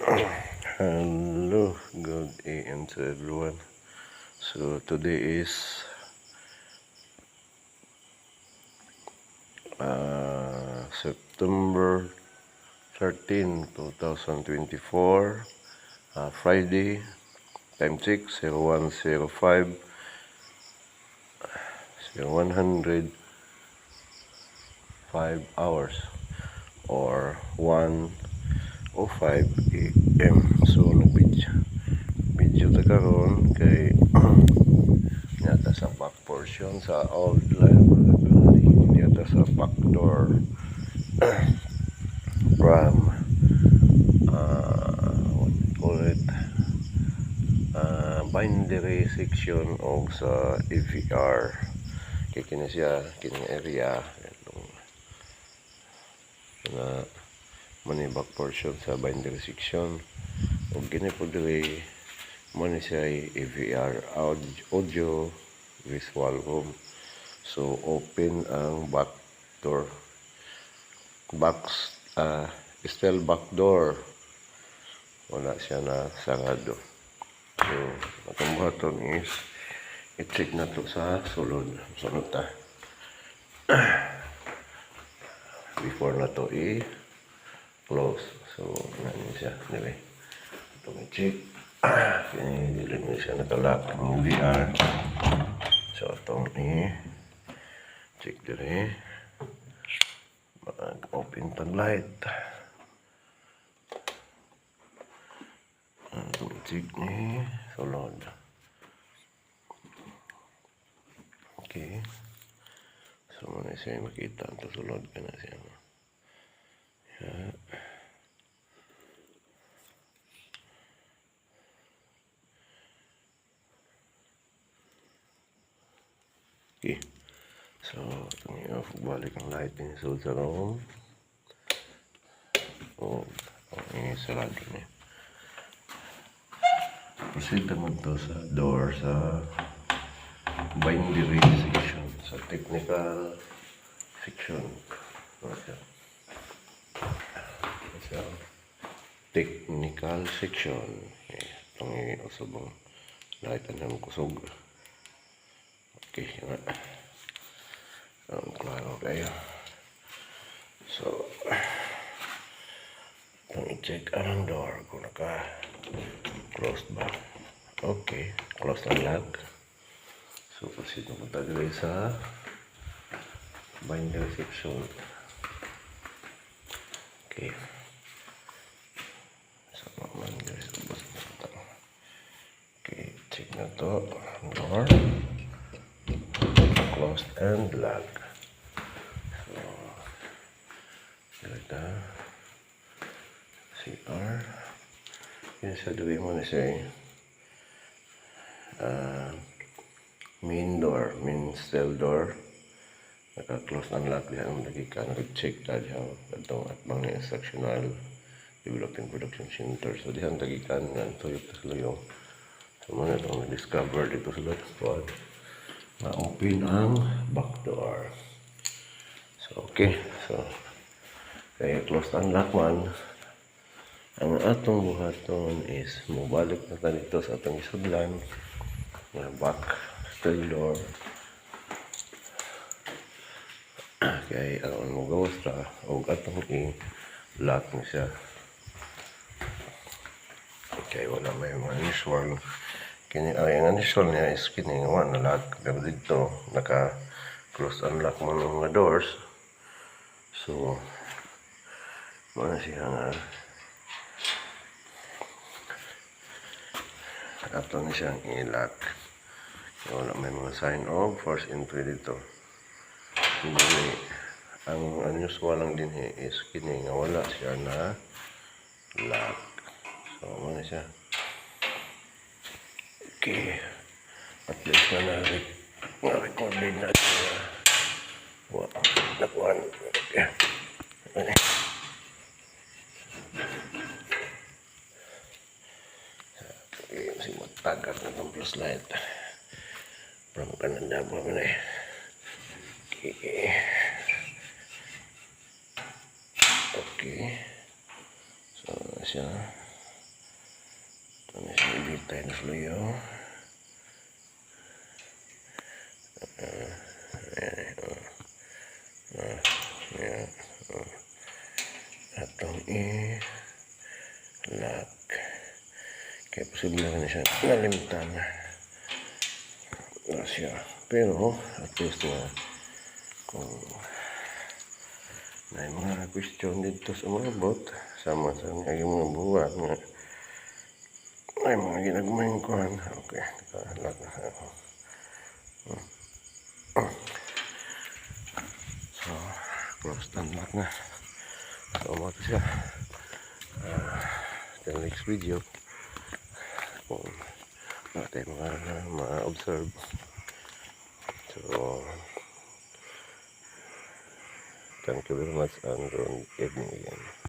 Hello, good AM to everyone. So today is September 13, 2024, Friday, time 6:01:05, 105 hours or 1:05 AM. So nag-video ta karon kay yata sa back portion sa old life yata sa back door from what we call it bindery section o sa AVR kay kini siya kining area itong na money back portion sa bindery section o gini po diri mo ni siya AVR audio visual room. So open ang back door, still back door, wala siya na sarado. So atong button is i-check na to sa sunod ta before na to i-close. So nanin siya anyway, itong i-check kini dili mo siya nakalock ang VR. So itong check dire mag-open tag light. Itong check ni sulod. Okay, so muna siya makita ang sulod ka na siya. Yeah. Okay, so off balik ang light ni sulod sa room. Sarado niya. Proceed naman to sa door sa bindery section, sa technical section. Sa technical section. Itong iusubong light ang kusog. Okay, yan na. Klaro kayo. So, itong i-check ang door kung naka-closed ba. Okay, closed ang lock. So, proceed na punta dito sa bindery section. Okay. So, bindery section. Okay, check na to. Door. Closed and lock. So, dito. CR. Yun sa duwi mo na siya main door, main cell door. Naka-close ang lock diyan mo nakika. Nag-check ta diyan. Itong atbang na instructional developing production center. So diyan tagikan nga tuyok ta sa luyong. So muna itong na-discover dito sa loob squad. Na-open ang back door. So okay. So kaya close ang lock man. Ang atong buhaton is mobalik na ta dito sa atong isudlan na back steel door. Kaya ang magawas ta o atong i-lock na siya. Okay, wala may mga usual. Ang unusual niya is kini nga na lock. Pero dito naka-close unlock mo ng mga doors. So mga siya nga ato na siyang i-lock. Wala may mga sign of force entry dito. Hindi, ang unusual lang din is kini nga wala siya na lock. So ano siya. Okay, at least na na-recorded na siya. Wow, nakuhan. Okay. Si matagat na itong plus light from Canada po mo na okay. Okay, so siya Tayo na sluyo. Ayan. Atong i-lock. Kaya posible na siya nalimtan. Siya. Pero, at least na kung may mga question dito sa mga bot, sama sa mga buwan nga ay mga ginagmayang kuhan. Okay, nakalag na ako. So, close and lock na. So, umato siya. Till next video. Kung natin ma-observe. So, thank you very much and good evening again.